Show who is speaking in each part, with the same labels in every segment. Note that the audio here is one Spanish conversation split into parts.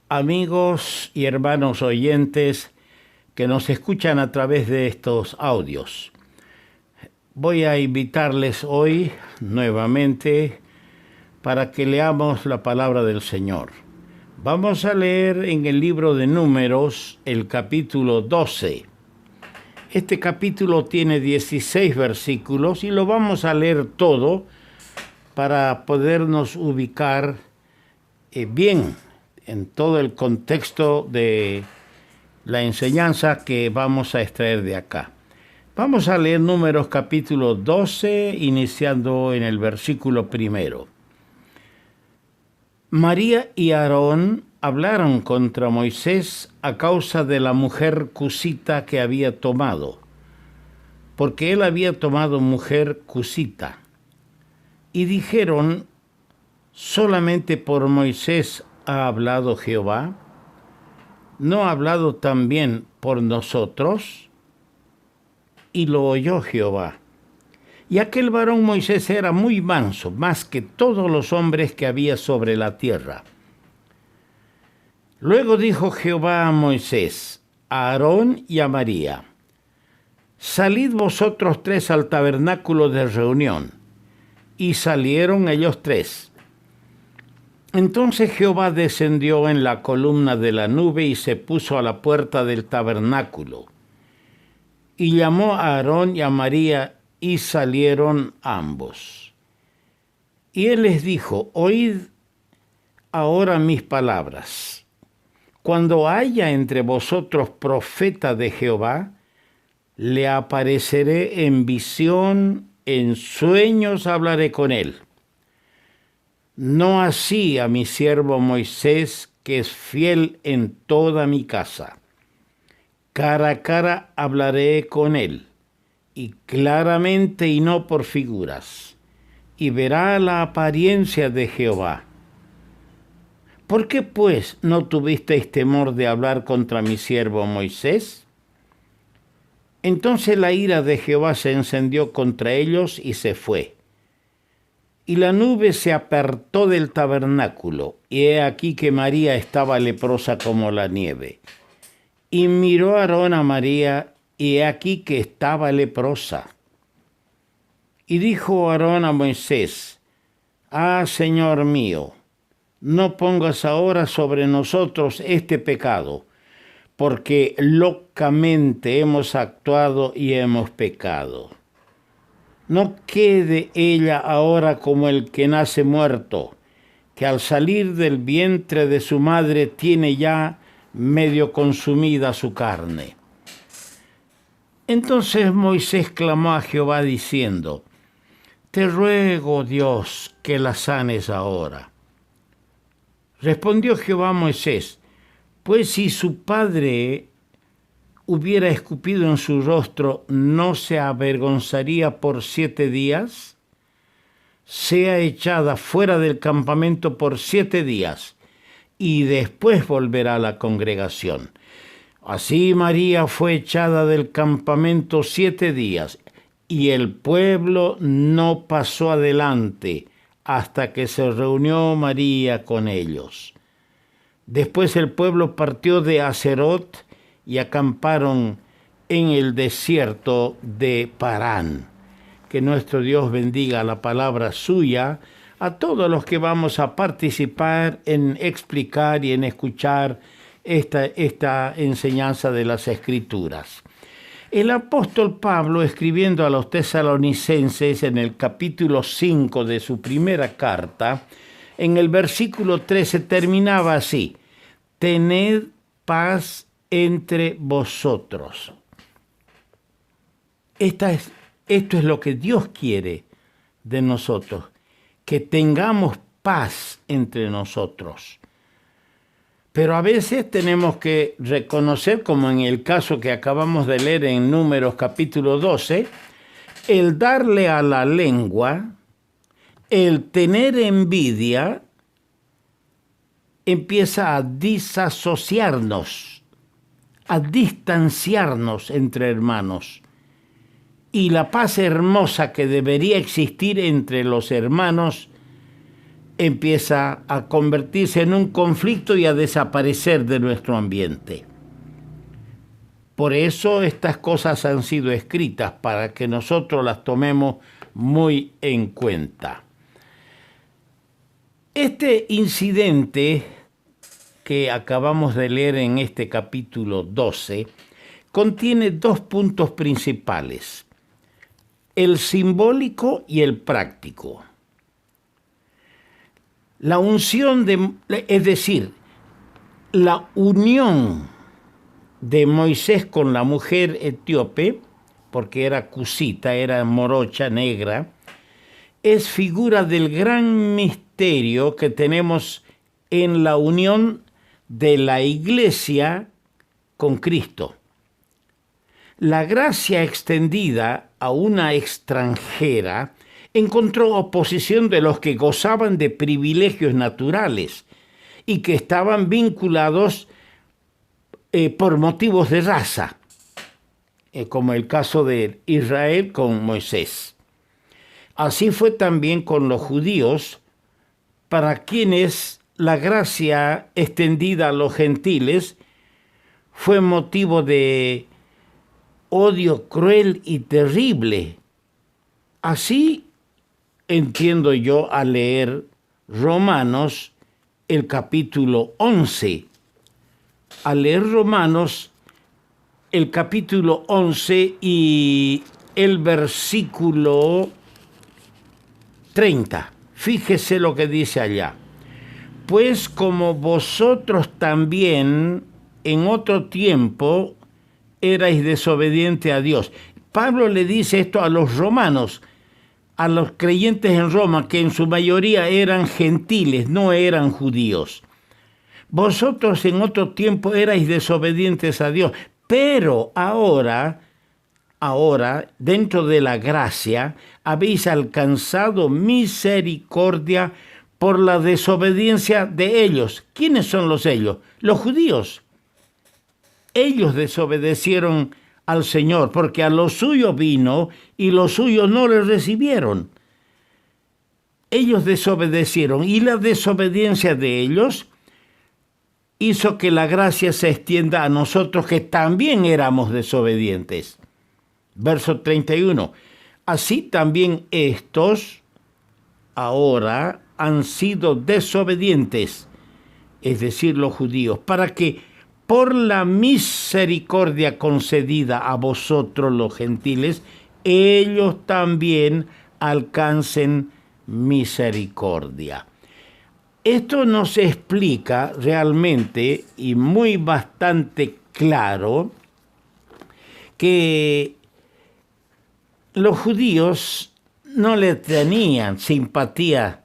Speaker 1: amigos y hermanos oyentes que nos escuchan a través de estos audios. Voy a invitarles hoy nuevamente para que leamos la palabra del Señor. Vamos a leer en el libro de Números el capítulo 12. Este capítulo tiene 16 versículos y lo vamos a leer todo para podernos ubicar bien en todo el contexto de la enseñanza que vamos a extraer de acá. Vamos a leer Números capítulo 12, iniciando en el versículo 1. María y Aarón hablaron contra Moisés a causa de la mujer cusita que había tomado, porque él había tomado mujer cusita. Y dijeron: ¿solamente por Moisés ha hablado Jehová? ¿No ha hablado también por nosotros? Y lo oyó Jehová. Y aquel varón Moisés era muy manso, más que todos los hombres que había sobre la tierra. Luego dijo Jehová a Moisés, a Aarón y a María: salid vosotros tres al tabernáculo de reunión. Y salieron ellos tres. Entonces Jehová descendió en la columna de la nube y se puso a la puerta del tabernáculo. Y llamó a Aarón y a María, y salieron ambos. Y él les dijo: oíd ahora mis palabras. Cuando haya entre vosotros profeta de Jehová, le apareceré en visión, en sueños hablaré con él. No así a mi siervo Moisés, que es fiel en toda mi casa. Cara a cara hablaré con él, y claramente y no por figuras, y verá la apariencia de Jehová. ¿Por qué pues no tuvisteis temor de hablar contra mi siervo Moisés? Entonces la ira de Jehová se encendió contra ellos y se fue. Y la nube se apartó del tabernáculo, y he aquí que María estaba leprosa como la nieve. Y miró Aarón a María, y he aquí que estaba leprosa. Y dijo Aarón a Moisés: ah, Señor mío, no pongas ahora sobre nosotros este pecado, porque locamente hemos actuado y hemos pecado. No quede ella ahora como el que nace muerto, que al salir del vientre de su madre tiene ya medio consumida su carne. Entonces Moisés clamó a Jehová diciendo: te ruego, Dios, que la sanes ahora. Respondió Jehová a Moisés: pues si su padre hubiera escupido en su rostro, ¿no se avergonzaría por 7 días? Sea echada fuera del campamento por 7 días, y después volverá a la congregación. Así María fue echada del campamento 7 días, y el pueblo no pasó adelante hasta que se reunió María con ellos. Después el pueblo partió de Aserot y acamparon en el desierto de Parán. Que nuestro Dios bendiga la palabra suya a todos los que vamos a participar en explicar y en escuchar esta enseñanza de las Escrituras. El apóstol Pablo, escribiendo a los tesalonicenses en el capítulo 5 de su primera carta, en el versículo 13 terminaba así: tened paz entre vosotros. Esto es lo que Dios quiere de nosotros, que tengamos paz entre nosotros. Pero a veces tenemos que reconocer, como en el caso que acabamos de leer en Números capítulo 12, el darle a la lengua, el tener envidia, empieza a disasociarnos, a distanciarnos entre hermanos. Y la paz hermosa que debería existir entre los hermanos empieza a convertirse en un conflicto y a desaparecer de nuestro ambiente. Por eso estas cosas han sido escritas, para que nosotros las tomemos muy en cuenta. Este incidente que acabamos de leer en este capítulo 12 contiene dos puntos principales: el simbólico y el práctico. La unción es decir, la unión de Moisés con la mujer etíope, porque era cusita, era morocha, negra, es figura del gran misterio que tenemos en la unión de la Iglesia con Cristo. La gracia extendida a una extranjera encontró oposición de los que gozaban de privilegios naturales y que estaban vinculados por motivos de raza, como el caso de Israel con Moisés. Así fue también con los judíos, para quienes la gracia extendida a los gentiles fue motivo de odio cruel y terrible. Así entiendo yo al leer Romanos, el capítulo 11. Al leer Romanos, el capítulo 11 y el versículo 30. Fíjese lo que dice allá. Pues como vosotros también en otro tiempo erais desobedientes a Dios. Pablo le dice esto a los romanos, a los creyentes en Roma, que en su mayoría eran gentiles, no eran judíos. Vosotros en otro tiempo erais desobedientes a Dios, pero ahora, dentro de la gracia, habéis alcanzado misericordia por la desobediencia de ellos. ¿Quiénes son los ellos? Los judíos. Ellos desobedecieron al Señor, porque a los suyos vino y los suyos no le recibieron. Ellos desobedecieron, y la desobediencia de ellos hizo que la gracia se extienda a nosotros, que también éramos desobedientes. Verso 31. Así también estos ahora han sido desobedientes, es decir, los judíos, para que por la misericordia concedida a vosotros los gentiles, ellos también alcancen misericordia. Esto nos explica realmente y muy bastante claro que los judíos no le tenían simpatía,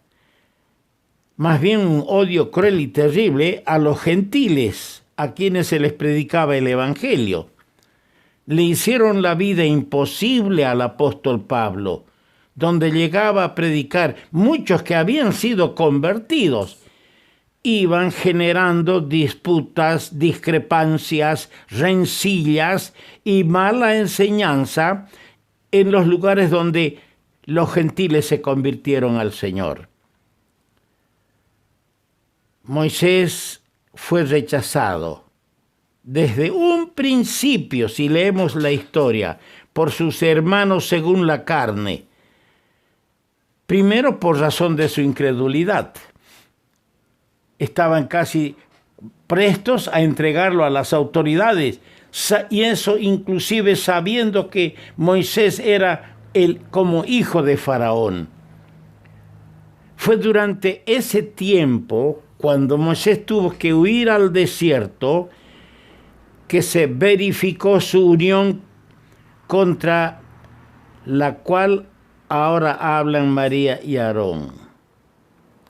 Speaker 1: más bien un odio cruel y terrible a los gentiles, a quienes se les predicaba el evangelio. Le hicieron la vida imposible al apóstol Pablo, donde llegaba a predicar. Muchos que habían sido convertidos iban generando disputas, discrepancias, rencillas y mala enseñanza en los lugares donde los gentiles se convirtieron al Señor. Moisés fue rechazado desde un principio, si leemos la historia, por sus hermanos según la carne. Primero, por razón de su incredulidad. Estaban casi prestos a entregarlo a las autoridades, y eso inclusive sabiendo que Moisés era como hijo de Faraón. Fue durante ese tiempo, cuando Moisés tuvo que huir al desierto, que se verificó su unión contra la cual ahora hablan María y Aarón.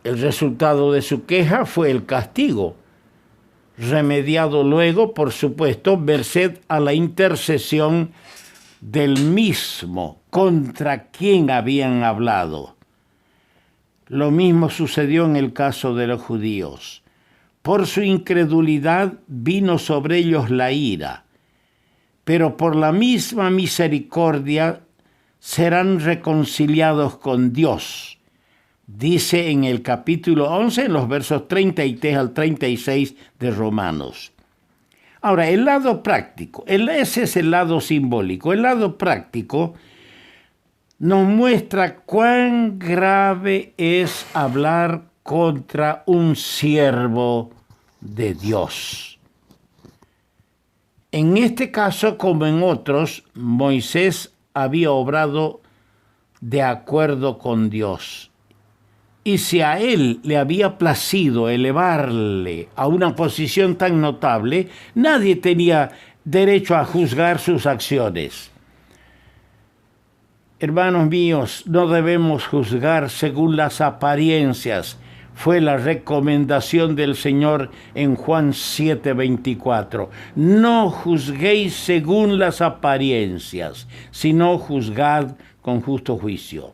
Speaker 1: El resultado de su queja fue el castigo, remediado luego, por supuesto, merced a la intercesión del mismo contra quien habían hablado. Lo mismo sucedió en el caso de los judíos. Por su incredulidad vino sobre ellos la ira, pero por la misma misericordia serán reconciliados con Dios dice en el capítulo 11, en los versos 33 al 36 de Romanos. Ahora, el lado práctico, ese es el lado simbólico. El lado práctico nos muestra cuán grave es hablar contra un siervo de Dios. En este caso, como en otros, Moisés había obrado de acuerdo con Dios. Y si a él le había placido elevarle a una posición tan notable, nadie tenía derecho a juzgar sus acciones. Hermanos míos, no debemos juzgar según las apariencias. Fue la recomendación del Señor en Juan 7:24. No juzguéis según las apariencias, sino juzgad con justo juicio.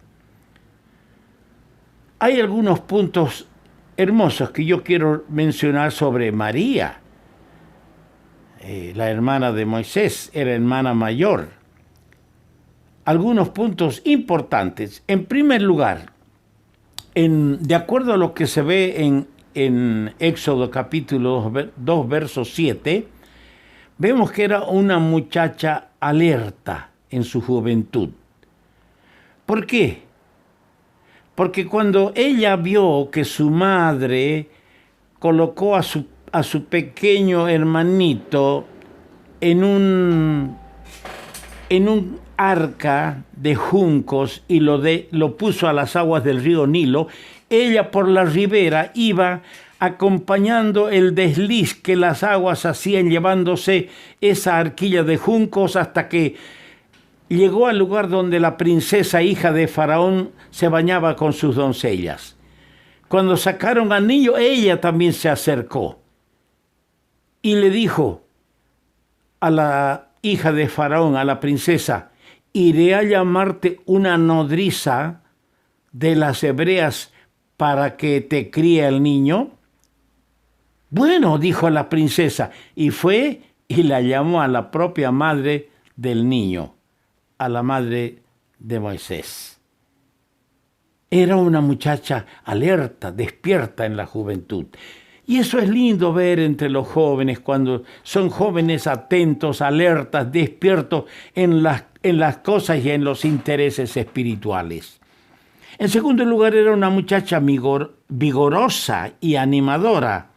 Speaker 1: Hay algunos puntos hermosos que yo quiero mencionar sobre María. La hermana de Moisés era hermana mayor. Algunos puntos importantes. En primer lugar, de acuerdo a lo que se ve en Éxodo capítulo 2, verso 7, vemos que era una muchacha alerta en su juventud. ¿Por qué? Porque cuando ella vio que su madre colocó a su pequeño hermanito en un arca de juncos y lo puso a las aguas del río Nilo, ella por la ribera iba acompañando el desliz que las aguas hacían, llevándose esa arquilla de juncos hasta que llegó al lugar donde la princesa hija de Faraón se bañaba con sus doncellas. Cuando sacaron al niño, ella también se acercó y le dijo a la hija de Faraón, a la princesa: iré a llamarte una nodriza de las hebreas para que te críe el niño. Bueno, dijo la princesa, y fue y la llamó a la propia madre del niño, a la madre de Moisés. Era una muchacha alerta, despierta en la juventud. Y eso es lindo ver entre los jóvenes, cuando son jóvenes atentos, alertas, despiertos en las cosas y en los intereses espirituales. En segundo lugar, era una muchacha vigorosa y animadora.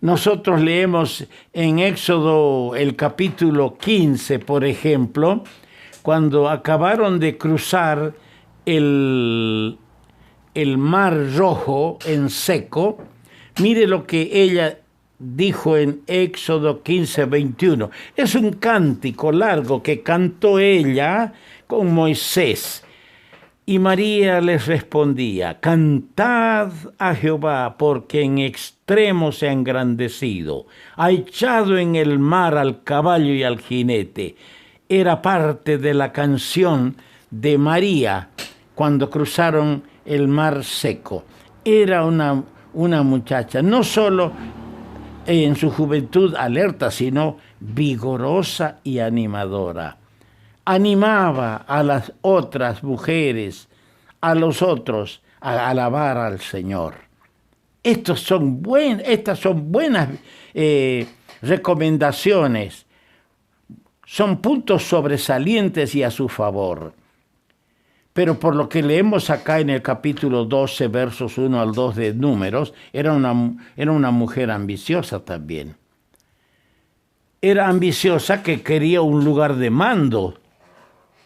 Speaker 1: Nosotros leemos en Éxodo el capítulo 15, por ejemplo, cuando acabaron de cruzar el mar Rojo en seco. Mire lo que ella dijo en Éxodo 15:21. Es un cántico largo que cantó ella con Moisés. Y María les respondía: cantad a Jehová, porque en extremo se ha engrandecido. Ha echado en el mar al caballo y al jinete. Era parte de la canción de María cuando cruzaron el mar seco. Era una muchacha, no solo en su juventud alerta, sino vigorosa y animadora. Animaba a las otras mujeres, a los otros, a alabar al Señor. Estas son buenas recomendaciones. Son puntos sobresalientes y a su favor. Pero por lo que leemos acá en el capítulo 12, versos 1 al 2 de Números, era una mujer ambiciosa también. Era ambiciosa que quería un lugar de mando,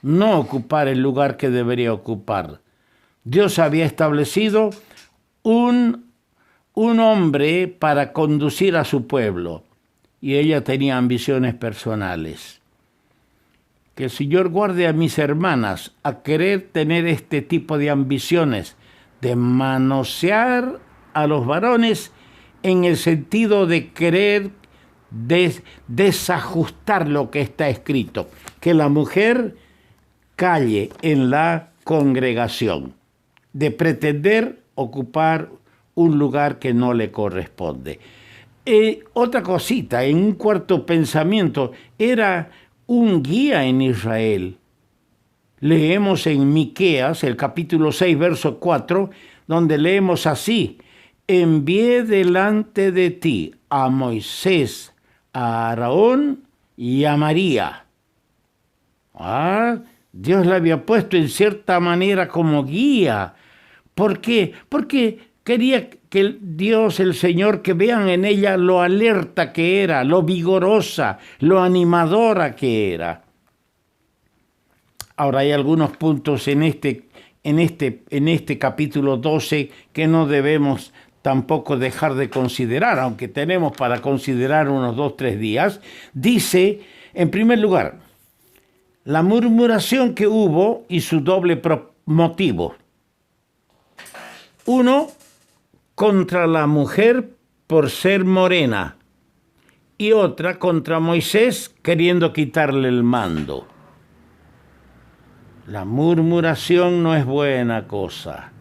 Speaker 1: no ocupar el lugar que debería ocupar. Dios había establecido un hombre para conducir a su pueblo, y ella tenía ambiciones personales. Que el Señor guarde a mis hermanas a querer tener este tipo de ambiciones, de manosear a los varones en el sentido de querer desajustar lo que está escrito, que la mujer calle en la congregación, de pretender ocupar un lugar que no le corresponde. Otra cosita, en un cuarto pensamiento, era un guía en Israel. Leemos en Miqueas, el capítulo 6, verso 4, donde leemos así: envié delante de ti a Moisés, a Aarón y a María. Dios la había puesto en cierta manera como guía. ¿Por qué? Porque quería que Dios, el Señor, que vean en ella lo alerta que era, lo vigorosa, lo animadora que era. Ahora hay algunos puntos en este capítulo 12 que no debemos tampoco dejar de considerar, aunque tenemos para considerar unos 2-3 días. Dice, en primer lugar, la murmuración que hubo y su doble motivo. Uno, contra la mujer por ser morena, y otra contra Moisés queriendo quitarle el mando. La murmuración no es buena cosa.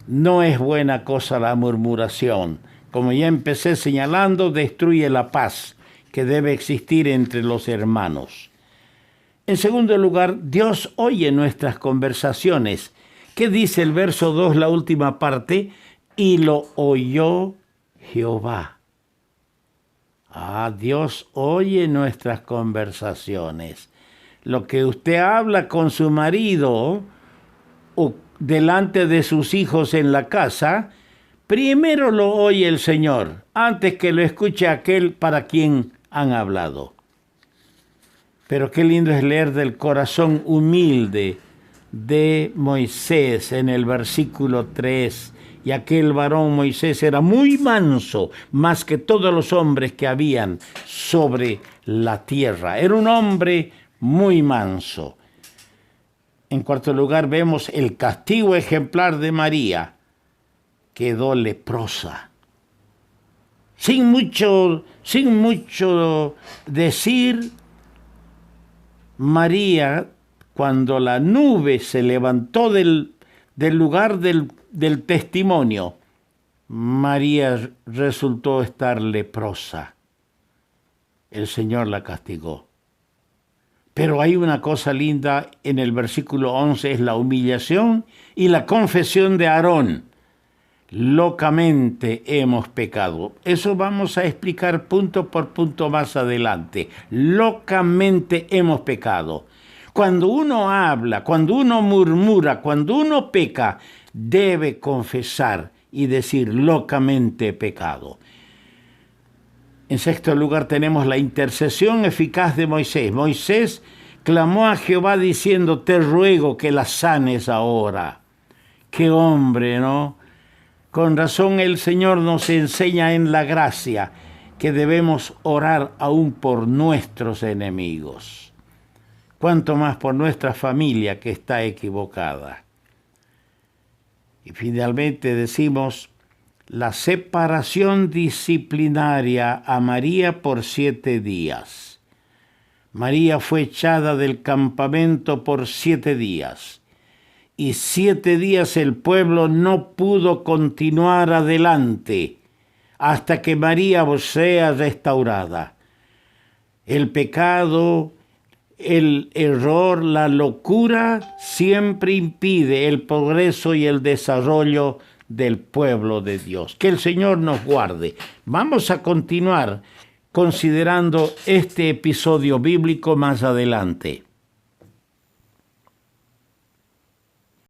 Speaker 1: No es buena cosa la murmuración. Como ya empecé señalando, destruye la paz que debe existir entre los hermanos. En segundo lugar, Dios oye nuestras conversaciones. ¿Qué dice el verso 2, la última parte? Y lo oyó Jehová. Dios oye nuestras conversaciones. Lo que usted habla con su marido o delante de sus hijos en la casa, primero lo oye el Señor, antes que lo escuche aquel para quien han hablado. Pero qué lindo es leer del corazón humilde de Moisés en el versículo 3. Y aquel varón Moisés era muy manso, más que todos los hombres que habían sobre la tierra. Era un hombre muy manso. En cuarto lugar, vemos el castigo ejemplar de María. Quedó leprosa. Sin mucho decir, María, cuando la nube se levantó del lugar del testimonio, María resultó estar leprosa. El Señor la castigó. Pero hay una cosa linda en el versículo 11, es la humillación y la confesión de Aarón. Locamente hemos pecado. Eso vamos a explicar punto por punto más adelante. Locamente hemos pecado. Cuando uno habla, cuando uno murmura, cuando uno peca, debe confesar y decir locamente he pecado. En sexto lugar tenemos la intercesión eficaz de Moisés. Moisés clamó a Jehová diciendo, te ruego que la sanes ahora. ¡Qué hombre!, ¿no? Con razón el Señor nos enseña en la gracia que debemos orar aún por nuestros enemigos. Cuanto más por nuestra familia que está equivocada. Y finalmente decimos, la separación disciplinaria a María por 7 días. María fue echada del campamento por 7 días. Y 7 días el pueblo no pudo continuar adelante hasta que María sea restaurada. El pecado, el error, la locura siempre impide el progreso y el desarrollo del pueblo de Dios. Que el Señor nos guarde. Vamos a continuar considerando este episodio bíblico más adelante.